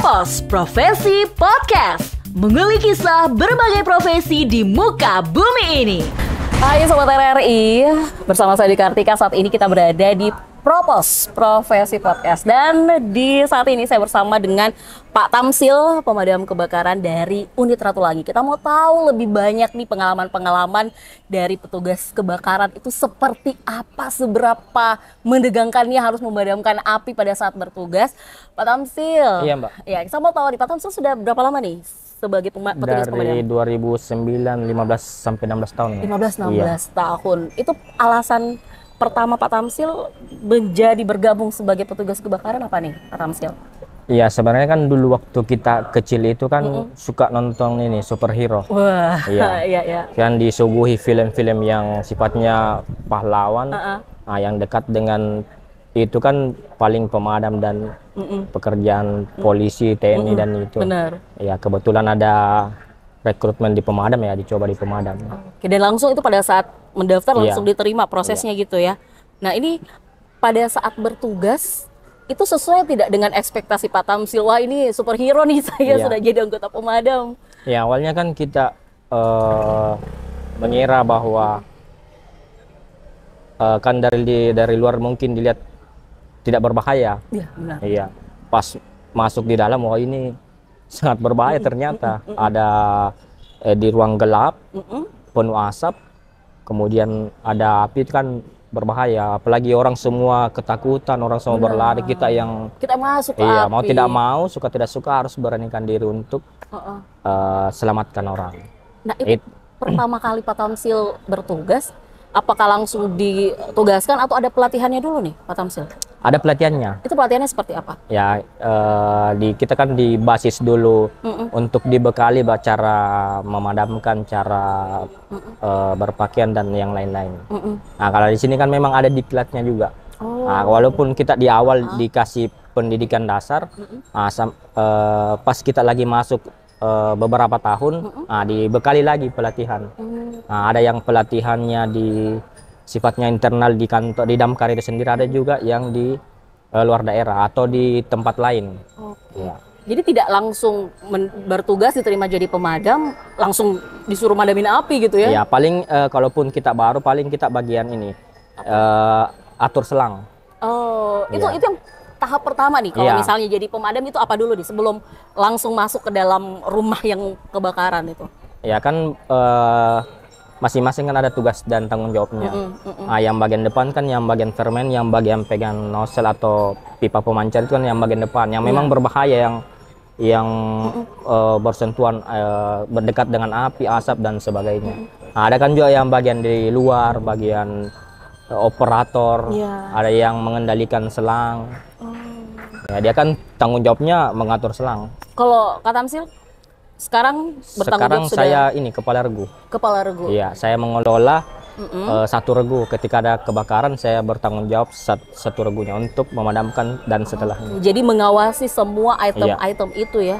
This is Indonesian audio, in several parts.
Propos Profesi Podcast, mengulik kisah berbagai profesi di muka bumi ini. Hai Sobat RRI, bersama saya Kartika. Saat ini kita berada di Propos Profesi Podcast. Dan di saat ini saya bersama dengan Pak Tamsil, pemadam kebakaran dari unit Ratulangi. Kita mau tahu lebih banyak nih pengalaman-pengalaman dari petugas kebakaran itu seperti apa, seberapa mendegangkannya harus memadamkan api pada saat bertugas. Pak Tamsil. Iya Mbak. Ya, kita mau tahu nih Pak Tamsil sudah berapa lama nih sebagai petugas pemadam? Dari 2009, 15 sampai 16 tahun. 15-16 Iya. tahun. Itu alasan pertama Pak Tamsil menjadi bergabung sebagai petugas kebakaran apa nih Pak Tamsil? Iya, sebenarnya kan dulu waktu kita kecil itu kan suka nonton ini superhero. Wah, Iya. iya. Kan disuguhi film-film yang sifatnya pahlawan, yang dekat dengan itu kan paling pemadam dan pekerjaan polisi, TNI dan itu. Benar. Ya, kebetulan ada rekrutmen di pemadam ya, dicoba di pemadam. Oke, dan langsung itu pada saat mendaftar Iya. langsung diterima prosesnya gitu ya. Nah, ini pada saat bertugas itu sesuai tidak dengan ekspektasi Pak Tamsil? Wah, ini superhero nih, saya Iya. sudah jadi anggota pemadam. Ya, awalnya kan kita mengira bahwa kan dari luar mungkin dilihat tidak berbahaya. Iya, benar. Iya, pas masuk di dalam, wah ini sangat berbahaya ternyata. Ada di ruang gelap, penuh asap, kemudian ada api, itu kan berbahaya. Apalagi orang semua ketakutan, orang semua berlari, kita yang Kita masuk ke iya api. mau tidak mau, suka tidak suka harus beranikan diri untuk selamatkan orang. Nah, itu pertama kali Pak Tamsil bertugas, apakah langsung ditugaskan atau ada pelatihannya dulu nih Pak Tamsil? Ada pelatihannya. Itu pelatihannya seperti apa? Ya, kita kan di basis dulu untuk dibekali cara memadamkan, cara berpakaian dan yang lain-lain. Nah, kalau di sini kan memang ada diklatnya juga. Nah, walaupun kita di awal dikasih pendidikan dasar, pas kita lagi masuk beberapa tahun, dibekali lagi pelatihan. Nah, ada yang pelatihannya di sifatnya internal di kantor, di damkar itu sendiri, ada juga yang di luar daerah atau di tempat lain. Ya. Jadi tidak langsung bertugas diterima jadi pemadam, langsung disuruh madamin api gitu ya? Ya, paling kalaupun kita baru, paling kita bagian ini atur selang. Oh, itu Iya. itu yang tahap pertama nih. Kalau Iya. misalnya jadi pemadam itu apa dulu nih sebelum langsung masuk ke dalam rumah yang kebakaran itu? Ya kan masing-masing kan ada tugas dan tanggung jawabnya. Yang bagian depan kan yang bagian fermen, yang bagian pegang nozzle atau pipa pemancar itu kan yang bagian depan, yang memang berbahaya, yang bersentuhan berdekat dengan api, asap dan sebagainya. Nah, ada kan juga yang bagian di luar, bagian operator, ada yang mengendalikan selang. Ya, dia kan tanggung jawabnya mengatur selang. Kalau Kak Tamsil sekarang bertanggung jawab sudah Saya ini kepala regu. kepala regu. Iya, saya mengelola satu regu. Ketika ada kebakaran, saya bertanggung jawab satu regunya untuk memadamkan dan setelahnya. Jadi mengawasi semua item-item itu ya.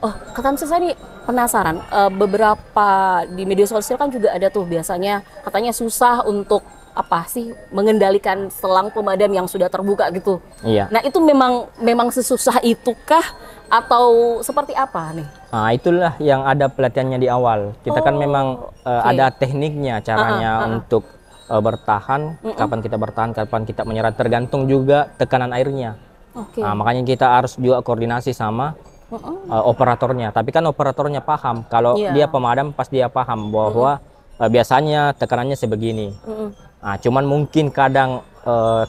Oh, Kak Tamsil, saya nih penasaran. Beberapa di media sosial kan juga ada tuh biasanya katanya susah untuk apa sih mengendalikan selang pemadam yang sudah terbuka gitu. Iya. Nah, itu memang sesusah itukah atau seperti apa nih? Nah, itulah yang ada pelatihannya di awal. Kita kan memang ada tekniknya, caranya untuk bertahan, kapan kita bertahan, kapan kita menyerah, tergantung juga tekanan airnya. Nah, makanya kita harus juga koordinasi sama operatornya. Tapi kan operatornya paham, kalau dia pemadam pas dia paham bahwa biasanya tekanannya sebegini. Nah, cuman mungkin kadang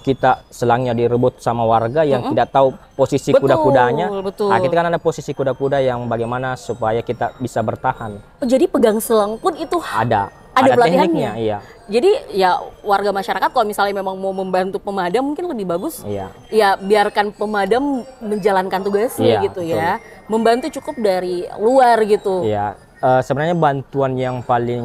kita selangnya direbut sama warga yang tidak tahu posisi kuda-kudanya. Betul. Nah, kita kan ada posisi kuda-kuda yang bagaimana supaya kita bisa bertahan. Oh, jadi pegang selang pun itu Ada pelatihannya. tekniknya, iya. Jadi ya warga masyarakat kalau misalnya memang mau membantu pemadam mungkin lebih bagus. Iya. Ya biarkan pemadam menjalankan tugasnya Iya, gitu ya. Membantu cukup dari luar gitu. Iya. Sebenarnya bantuan yang paling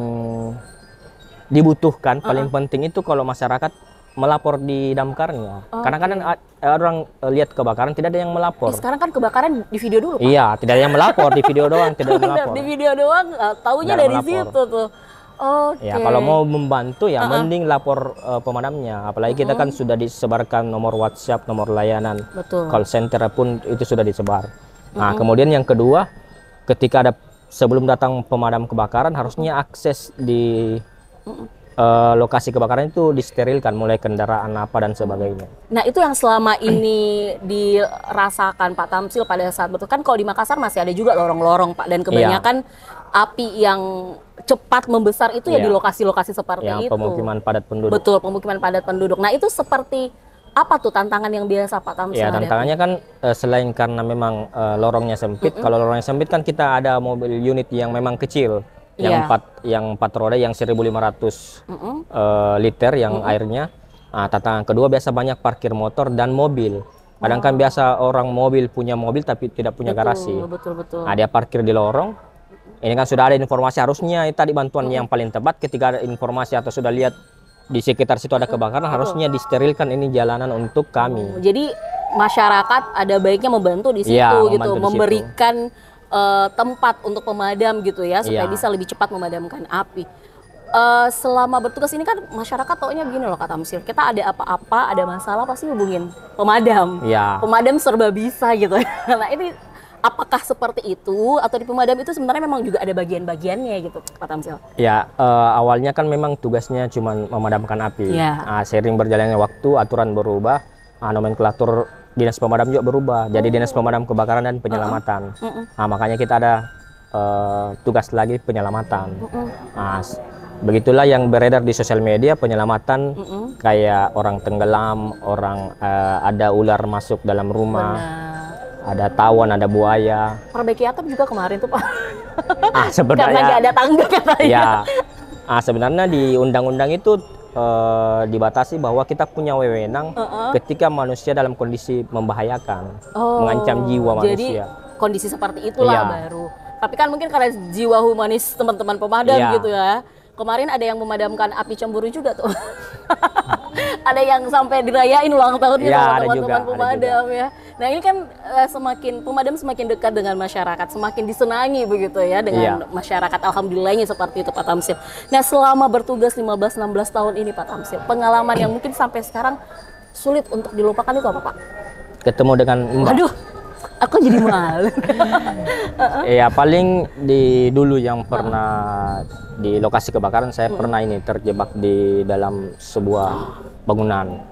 dibutuhkan, paling penting itu kalau masyarakat melapor di damkarnya. Karena kadang orang lihat kebakaran tidak ada yang melapor. Sekarang kan kebakaran di video dulu, Pak. Iya, tidak ada yang melapor di video doang, tidak Benar, melapor. di video doang taunya Tidak dari melapor. situ tuh. Oke. Ya, kalau mau membantu ya mending lapor pemadamnya. Apalagi kita kan sudah disebarkan nomor WhatsApp, nomor layanan, Betul. call center pun itu sudah disebar. Nah, kemudian yang kedua, ketika ada sebelum datang pemadam kebakaran harusnya akses di lokasi kebakaran itu disterilkan, mulai kendaraan apa dan sebagainya. Nah, itu yang selama ini dirasakan Pak Tamsil pada saat betul kan kalau di Makassar masih ada juga lorong-lorong Pak, dan kebanyakan api yang cepat membesar itu ya di lokasi-lokasi seperti yang itu. Pemukiman padat penduduk. Betul, pemukiman padat penduduk. Nah, itu seperti apa tuh tantangan yang biasa Pak Tamsil? Ya, tantangannya kan selain karena memang lorongnya sempit, kalau lorongnya sempit kan kita ada mobil unit yang memang kecil. Yang 4 roda yang 1.500 liter yang airnya. Nah, tantangan kedua biasa banyak parkir motor dan mobil. Kadang kan biasa orang mobil punya mobil tapi tidak punya garasi. Betul. Nah, dia parkir di lorong. Ini kan sudah ada informasi, harusnya tadi bantuan yang paling tepat ketika ada informasi atau sudah lihat di sekitar situ ada kebakaran, harusnya disterilkan ini jalanan untuk kami. Jadi masyarakat ada baiknya membantu di situ gitu, memberikan tempat untuk pemadam gitu ya, supaya bisa lebih cepat memadamkan api. Selama bertugas ini kan masyarakat taunya begini loh Kak Tamsil, kita ada apa-apa, ada masalah pasti hubungin pemadam. Pemadam serba bisa gitu. Nah, ini apakah seperti itu atau di pemadam itu sebenarnya memang juga ada bagian-bagiannya gitu Pak Tamsil? Ya, awalnya kan memang tugasnya cuma memadamkan api. Seiring berjalannya waktu, aturan berubah, nomenklatur dinas pemadam juga berubah, jadi dinas pemadam kebakaran dan penyelamatan. Nah, makanya kita ada tugas lagi penyelamatan. Nah, begitulah yang beredar di sosial media, penyelamatan kayak orang tenggelam, orang ada ular masuk dalam rumah, ada tawon, ada buaya. Perbaiki atap juga kemarin tuh Pak. Sebenarnya karena nggak ada tangga katanya. Sebenarnya di undang-undang itu dibatasi bahwa kita punya wewenang ketika manusia dalam kondisi membahayakan, mengancam jiwa manusia. Jadi kondisi seperti itulah baru. Tapi kan mungkin karena jiwa humanis teman-teman pemadam gitu ya. Kemarin ada yang memadamkan api cemburu juga tuh. Ada yang sampai dirayain ulang tahunnya sama teman-teman pemadam ya. Nah, ini kan pemadam semakin dekat dengan masyarakat, semakin disenangi begitu ya dengan masyarakat. Alhamdulillahnya seperti itu Pak Tamsil. Nah, selama bertugas 15-16 tahun ini Pak Tamsil, pengalaman yang mungkin sampai sekarang sulit untuk dilupakan itu apa Pak? Ketemu dengan Aduh, aku jadi malu. Ya, paling dulu yang pernah di lokasi kebakaran, saya pernah ini terjebak di dalam sebuah bangunan.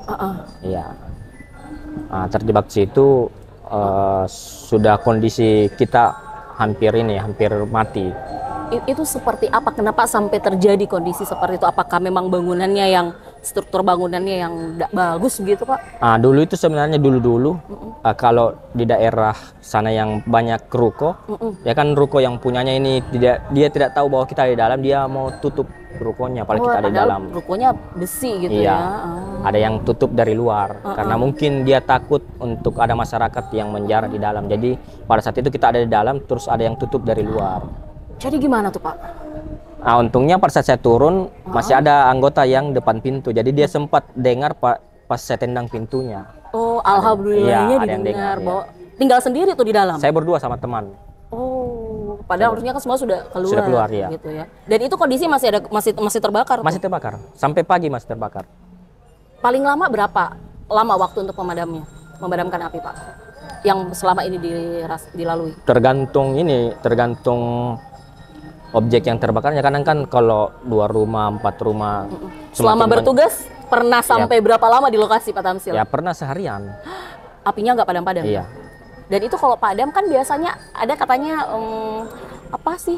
Terjebak situ, sudah kondisi kita hampir mati. Itu seperti apa? Kenapa sampai terjadi kondisi seperti itu? Apakah memang bangunannya yang struktur bangunannya yang tidak bagus gitu Pak? Dulu itu sebenarnya dulu kalau di daerah sana yang banyak ruko, ya kan ruko yang punyanya ini dia tidak tahu bahwa kita di dalam, dia mau tutup rukonya padahal kita ada di dalam. Rukonya besi gitu ya. Ada yang tutup dari luar karena mungkin dia takut untuk ada masyarakat yang menjara di dalam. Jadi pada saat itu kita ada di dalam, terus ada yang tutup dari luar. Jadi gimana tuh Pak? Untungnya pada saat saya turun masih ada anggota yang depan pintu, jadi dia sempat dengar pas saya tendang pintunya. Oh, alhamdulillahnya didengar. Tinggal sendiri tuh di dalam? Saya berdua sama teman. Oh, padahal harusnya kan semua sudah keluar. Sudah keluar ya. Gitu ya. Dan itu kondisi masih terbakar? Masih terbakar, sampai pagi masih terbakar. Paling lama berapa lama waktu untuk memadamkan api Pak? Yang selama ini dilalui? Tergantung objek yang terbakarnya. Kadang kan kalau 2 rumah, 4 rumah. Selama bertugas pernah sampai berapa lama di lokasi Pak Tamsil? Ya pernah seharian. Apinya nggak padam-padam? Iya. Dan itu kalau padam kan biasanya ada katanya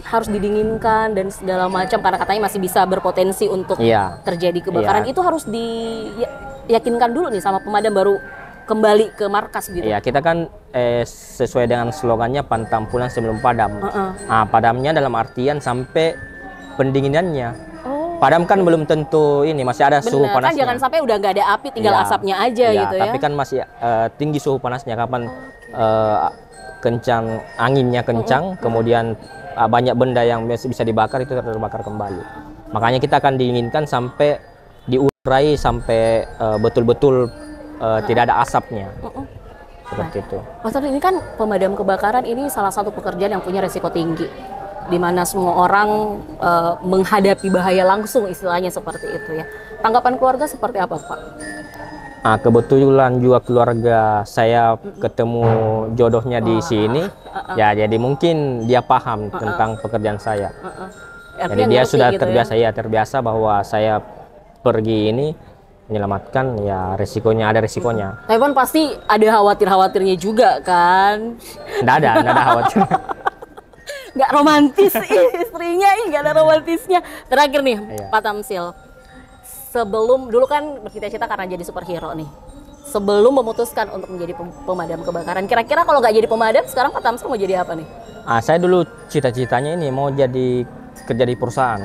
harus didinginkan dan segala macam karena katanya masih bisa berpotensi untuk terjadi kebakaran. Itu harus diyakinkan dulu nih sama pemadam baru kembali ke markas gitu. Iya, kita kan sesuai dengan slogannya pantang pulang sebelum padam. Padamnya dalam artian sampai pendinginannya. Padam kan belum tentu ini, masih ada suhu panasnya. Kan jangan sampai udah nggak ada api, tinggal asapnya aja gitu ya. Tapi kan masih tinggi suhu panasnya. Kapan kencang, anginnya kencang, kemudian banyak benda yang bisa dibakar itu terbakar kembali. Makanya kita akan diinginkan sampai diurai sampai betul-betul tidak ada asapnya. Seperti itu. Mas Tony, ini kan pemadam kebakaran ini salah satu pekerjaan yang punya resiko tinggi, di mana semua orang menghadapi bahaya langsung, istilahnya seperti itu ya. Tanggapan keluarga seperti apa Pak? Kebetulan juga keluarga saya ketemu jodohnya di sini, ya jadi mungkin dia paham tentang pekerjaan saya. Jadi dia sudah gitu terbiasa bahwa saya pergi ini menyelamatkan, ya ada resikonya. Tapi kan pasti ada khawatirnya juga kan? Nggak ada khawatir. Nggak romantis istrinya, nggak ada romantisnya. Terakhir nih, Iya. Pak Tamsil. Sebelum dulu kan bercita-cita karena jadi superhero nih. Sebelum memutuskan untuk menjadi pemadam kebakaran, kira-kira kalau nggak jadi pemadam, sekarang Pak Tamsil mau jadi apa nih? Saya dulu cita-citanya ini mau jadi kerja di perusahaan,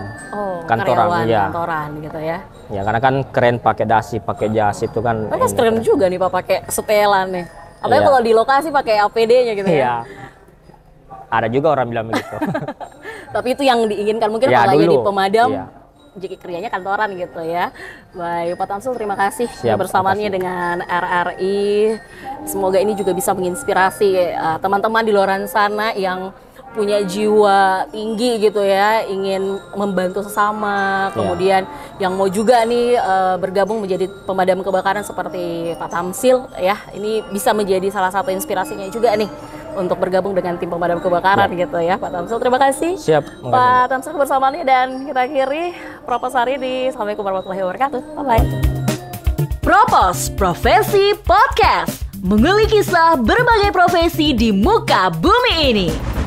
kantoran, kantoran gitu ya. Ya karena kan keren pakai dasi, pakai jas itu kan. Tapi keren juga nih Pak pakai setelan nih. Apalagi Iya. kalau di lokasi pakai APD-nya gitu ya. Iya. Ada juga orang bilang begitu. Tapi itu yang diinginkan mungkin Ya, kalau dulu. jadi pemadam. Iya. Jadi kerjanya kantoran gitu ya. Baik, Pak Tamsil, terima kasih Siap, bersamaannya makasih. dengan RRI. Semoga ini juga bisa menginspirasi teman-teman di luar sana yang punya jiwa tinggi gitu ya, ingin membantu sesama. Kemudian yang mau juga nih bergabung menjadi pemadam kebakaran seperti Pak Tamsil ya. Ini bisa menjadi salah satu inspirasinya juga nih untuk bergabung dengan tim pemadam kebakaran gitu ya, Pak Tamsil. Terima kasih. Siap, makasih. Pak Tamsil bersamaannya, dan kita akhiri Propos hari di. Assalamualaikum warahmatullahi wabarakatuh. Bye-bye. Propos Profesi Podcast, mengulik kisah berbagai profesi di muka bumi ini.